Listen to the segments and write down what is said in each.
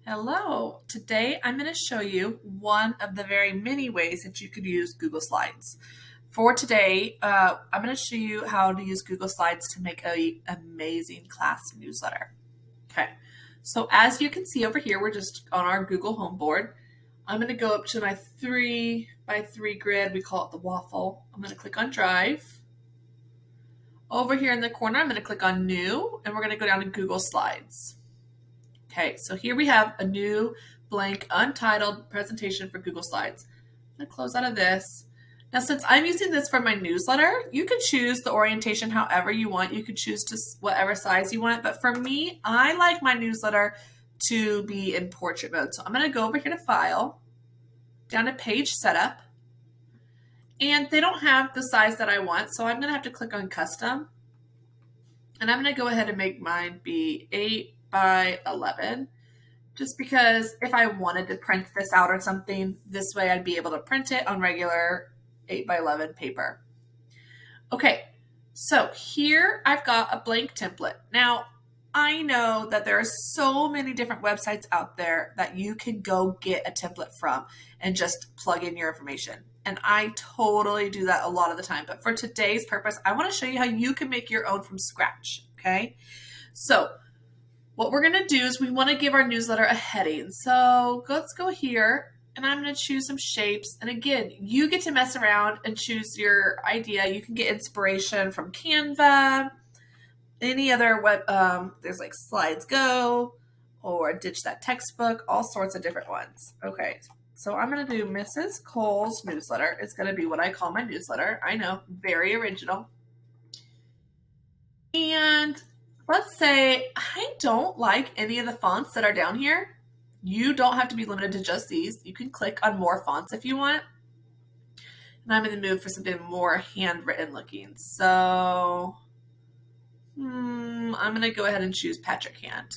Hello. Today I'm going to show you one of the very many ways that you could use Google Slides. For today, I'm going to show you how to use Google Slides to make an amazing class newsletter. Okay, so as you can see over here, we're just on our Google home board. I'm going to go up to my 3x3 grid. We call it the waffle. I'm going to click on Drive. Over here in the corner, I'm going to click on New, and we're going to go down to Google Slides. Okay, so here we have a new blank untitled presentation for Google Slides. I'm going to close out of this. Now, since I'm using this for my newsletter, you can choose the orientation however you want. You could choose to whatever size you want. But for me, I like my newsletter to be in portrait mode. So I'm going to go over here to File, down to Page Setup. And they don't have the size that I want, so I'm going to have to click on Custom. And I'm going to go ahead and make mine be 8x11, just because if I wanted to print this out or something, this way I'd be able to print it on regular 8x11 paper. Okay, so here I've got a blank template. Now, I know that there are so many different websites out there that you can go get a template from and just plug in your information. And I totally do that a lot of the time. But for today's purpose, I want to show you how you can make your own from scratch, okay? So what we're going to do is we want to give our newsletter a heading. So let's go here, and I'm going to choose some shapes. And again, you get to mess around and choose your idea. You can get inspiration from Canva, any other web, there's like Slides Go or Ditch That Textbook, all sorts of different ones. Okay, so I'm going to do Mrs. Cole's newsletter. It's going to be what I call my newsletter. I know, very original. And let's say I don't like any of the fonts that are down here. You don't have to be limited to just these. You can click on more fonts if you want. And I'm in the mood for something more handwritten looking. So I'm going to go ahead and choose Patrick Hand.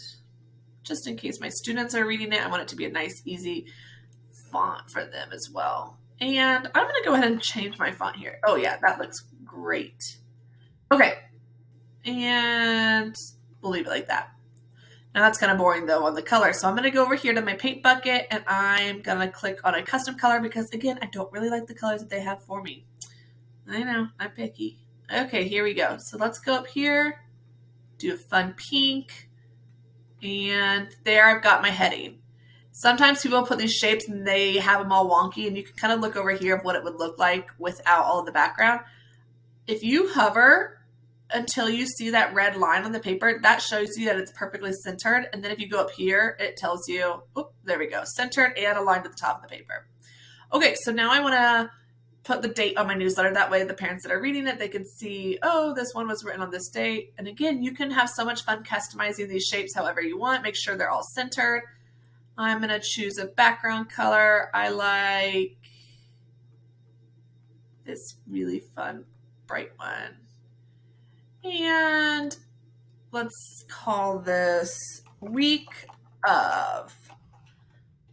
Just in case my students are reading it, I want it to be a nice, easy font for them as well. And I'm going to go ahead and change my font here. Oh yeah, that looks great. Okay. And we'll leave it like that. Now that's kind of boring though on the color. So I'm going to go over here to my paint bucket and I'm going to click on a custom color because again, I don't really like the colors that they have for me. I know, I'm picky. Okay, here we go. So let's go up here, do a fun pink, and there I've got my heading. Sometimes people put these shapes and they have them all wonky, and you can kind of look over here of what it would look like without all of the background. If you hover until you see that red line on the paper, that shows you that it's perfectly centered. And then if you go up here, it tells you, oh, there we go, centered and aligned to the top of the paper. Okay, so now I want to put the date on my newsletter. That way the parents that are reading it, they can see, oh, this one was written on this date. And again, you can have so much fun customizing these shapes however you want. Make sure they're all centered. I'm going to choose a background color. I like this really fun, bright one. And let's call this week of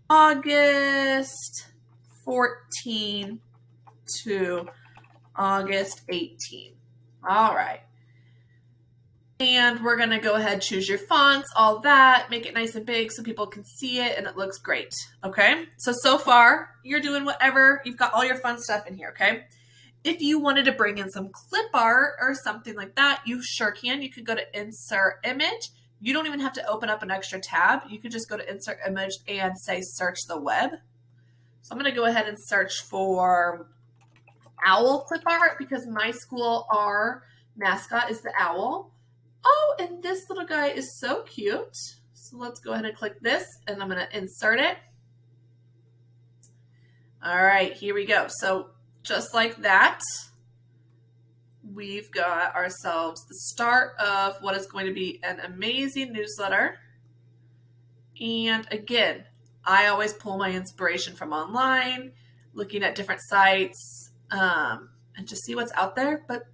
August 14 to August 18. All right. And we're going to go ahead, choose your fonts, all that, make it nice and big so people can see it and it looks great. Okay. So far you're doing whatever, you've got all your fun stuff in here. Okay. If you wanted to bring in some clip art or something like that, you sure can. You could go to Insert Image. You don't even have to open up an extra tab. You could just go to Insert Image and say Search the Web. So I'm going to go ahead and search for owl clip art because my school, our mascot is the owl. Oh, and this little guy is so cute. So let's go ahead and click this and I'm going to insert it. All right, here we go. So just like that, we've got ourselves the start of what is going to be an amazing newsletter. And again, I always pull my inspiration from online, looking at different sites, and just see what's out there. But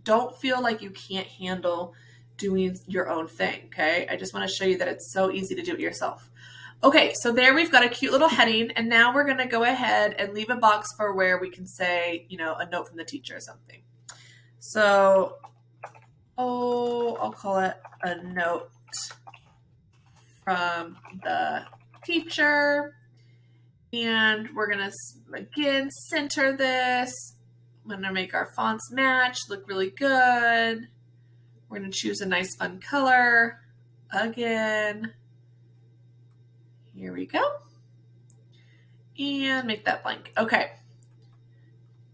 don't feel like you can't handle doing your own thing, okay? I just want to show you that it's so easy to do it yourself. Okay, so there we've got a cute little heading, and now we're going to go ahead and leave a box for where we can say, a note from the teacher or something. So, I'll call it a note from the teacher. And we're going to, again, center this. I'm going to make our fonts match, look really good. We're going to choose a nice fun color. Again, here we go. And make that blank. Okay.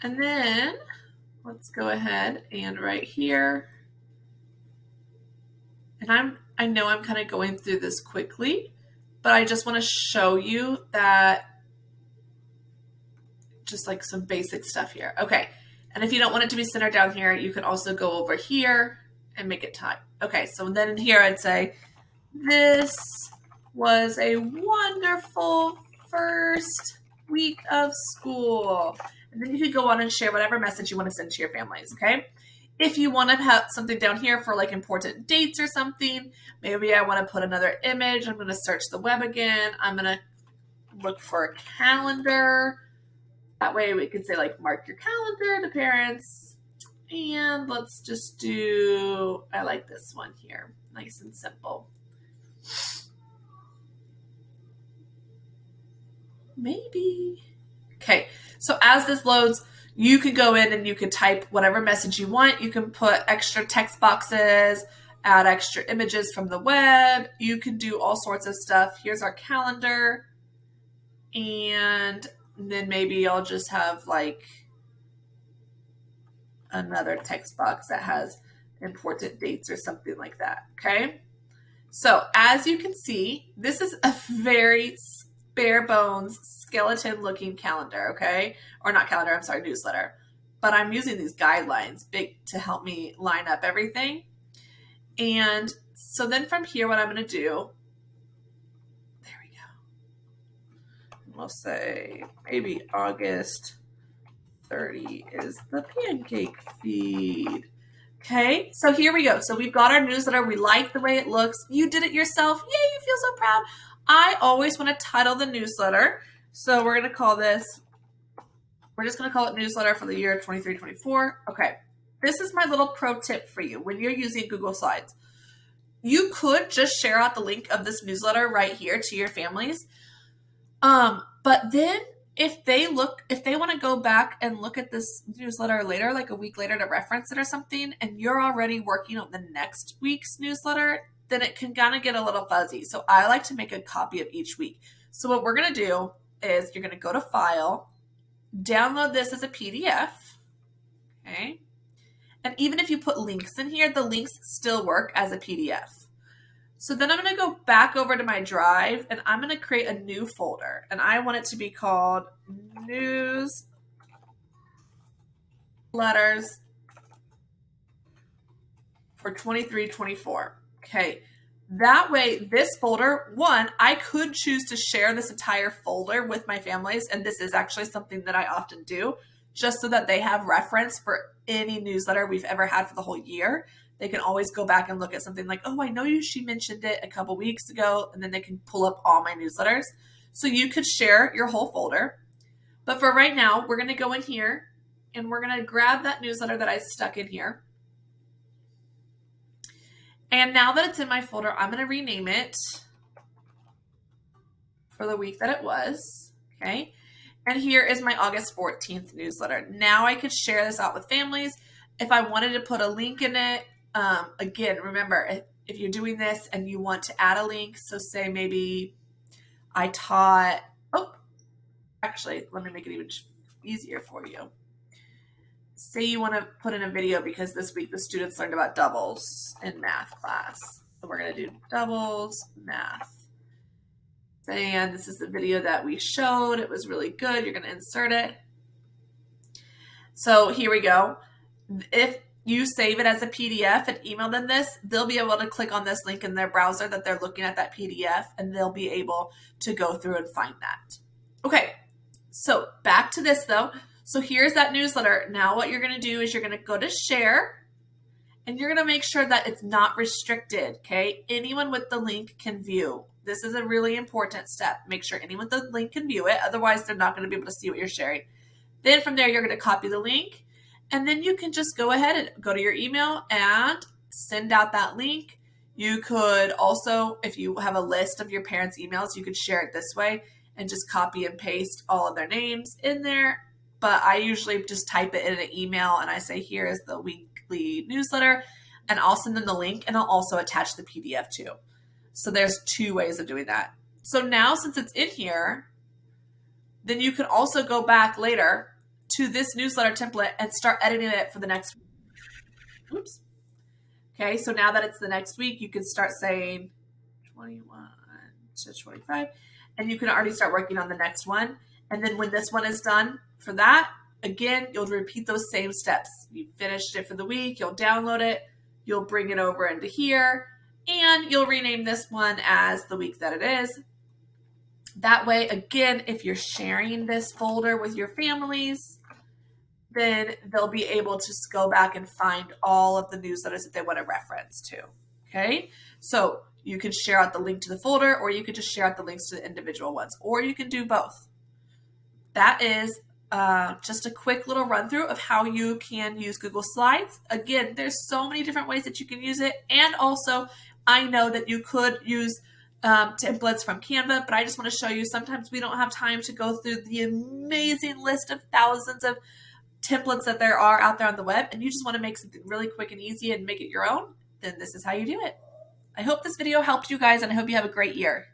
And then let's go ahead and right here. And I know I'm kind of going through this quickly, but I just want to show you that just like some basic stuff here. Okay. And if you don't want it to be centered down here, you can also go over here and make it type. Okay. So then in here, I'd say, this was a wonderful first week of school. And then you could go on and share whatever message you want to send to your families. Okay. If you want to have something down here for like important dates or something, maybe I want to put another image. I'm going to search the web again. I'm going to look for a calendar. That way we could say like, mark your calendar to parents. And let's just do, I like this one here. Nice and simple. Maybe. Okay. So as this loads, you can go in and you can type whatever message you want. You can put extra text boxes, add extra images from the web. You can do all sorts of stuff. Here's our calendar. And then maybe I'll just have like another text box that has important dates or something like that. Okay. So as you can see, this is a very bare bones skeleton looking calendar. Okay. Or not calendar. I'm sorry, newsletter, but I'm using these guidelines big to help me line up everything. And so then from here, what I'm going to do, there we go. We'll say maybe August 30 is the pancake feed. Okay, so here we go. So we've got our newsletter. We like the way it looks. You did it yourself. Yay, you feel so proud. I always want to title the newsletter. So we're going to call this, we're just going to call it newsletter for the year 23-24. Okay, this is my little pro tip for you when you're using Google Slides. You could just share out the link of this newsletter right here to your families. But then if they want to go back and look at this newsletter later, like a week later to reference it or something, and you're already working on the next week's newsletter, then it can kind of get a little fuzzy. So I like to make a copy of each week. So what we're going to do is you're going to go to File, download this as a PDF. Okay. And even if you put links in here, the links still work as a PDF. So then I'm going to go back over to my drive and I'm going to create a new folder. And I want it to be called Newsletters for 23-24. Okay. That way, this folder, one, I could choose to share this entire folder with my families. And this is actually something that I often do, just so that they have reference for any newsletter we've ever had for the whole year. They can always go back and look at something like, oh, I know she mentioned it a couple weeks ago, and then they can pull up all my newsletters. So you could share your whole folder. But for right now, we're going to go in here, and we're going to grab that newsletter that I stuck in here. And now that it's in my folder, I'm going to rename it for the week that it was. Okay. And here is my August 14th newsletter. Now I could share this out with families. If I wanted to put a link in it, again, remember, if you're doing this and you want to add a link, so say maybe I taught, actually, let me make it even easier for you. Say you want to put in a video because this week the students learned about doubles in math class. So we're going to do doubles math. And this is the video that we showed. It was really good. You're going to insert it. So here we go. If you save it as a PDF and email them this, they'll be able to click on this link in their browser that they're looking at that PDF, and they'll be able to go through and find that. Okay, so back to this though. So here's that newsletter. Now what you're going to do is you're going to go to share, and you're going to make sure that it's not restricted, okay? Anyone with the link can view. This is a really important step. Make sure anyone with the link can view it. Otherwise, they're not going to be able to see what you're sharing. Then from there, you're going to copy the link, and then you can just go ahead and go to your email and send out that link. You could also, if you have a list of your parents' emails, you could share it this way and just copy and paste all of their names in there. But I usually just type it in an email and I say, here is the weekly newsletter, and I'll send them the link and I'll also attach the PDF too. So there's 2 ways of doing that. So now since it's in here, then you can also go back later to this newsletter template and start editing it for the next week. Oops. Okay, so now that it's the next week, you can start saying 21 to 25, and you can already start working on the next one. And then when this one is done for that, again, you'll repeat those same steps. You finished it for the week, you'll download it, you'll bring it over into here, and you'll rename this one as the week that it is. That way, again, if you're sharing this folder with your families, then they'll be able to go back and find all of the newsletters that they want to reference to. Okay, so you can share out the link to the folder, or you could just share out the links to the individual ones, or you can do both. That is just a quick little run through of how you can use Google Slides. Again, there's so many different ways that you can use it. And also, I know that you could use templates from Canva, but I just want to show you sometimes we don't have time to go through the amazing list of thousands of templates that there are out there on the web, and you just want to make something really quick and easy and make it your own, then this is how you do it. I hope this video helped you guys, and I hope you have a great year.